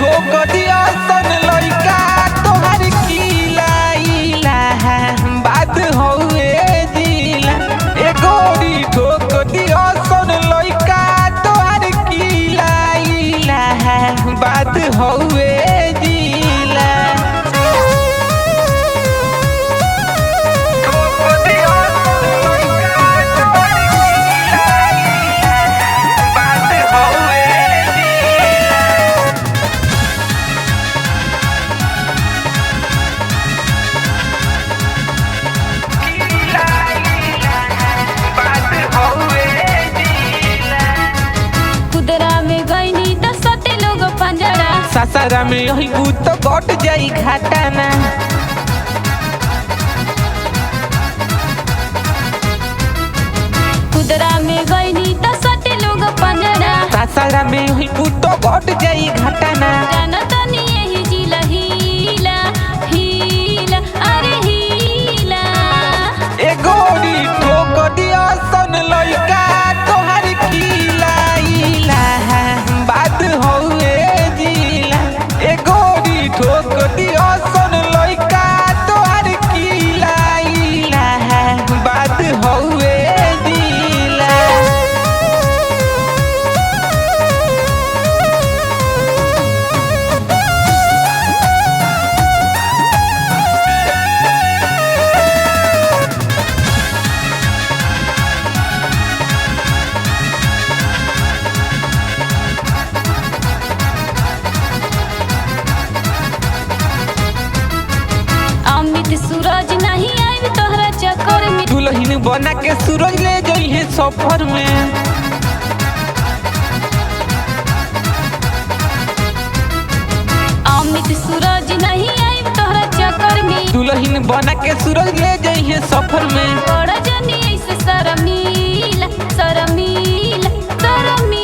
ठोक दिया सन लइका तोहर कीला इला बात हउए जिला ए गोरी ठोक दिया सन लइका तोहर कीला इला बात हउए जिला सासारा में यही तो कट जाई घाटाना खुदरा में गईनी त सटे लोग पंजरा सासारा में यही तो कट जाई घाटाना जानता नहीं यही जिला हीला हीला अरे हीला ए गोरी ठोक दिया सन लइका तोहर कीला इला बात हउए जिला ए गोरी ठोक दिया सन लइका तोहर कीला इला बात हउए जिला अमित सूरज नहीं आई तोहरा चक्कर में दुल्हन बना के सूरज ले जइहे सफर में अमित सूरज नहीं आई तोहरा चक्कर में दुल्हन बना के सूरज ले जइहे सफर में बड़ा जनी ऐसे शर्मीला शर्मीला शर्मीला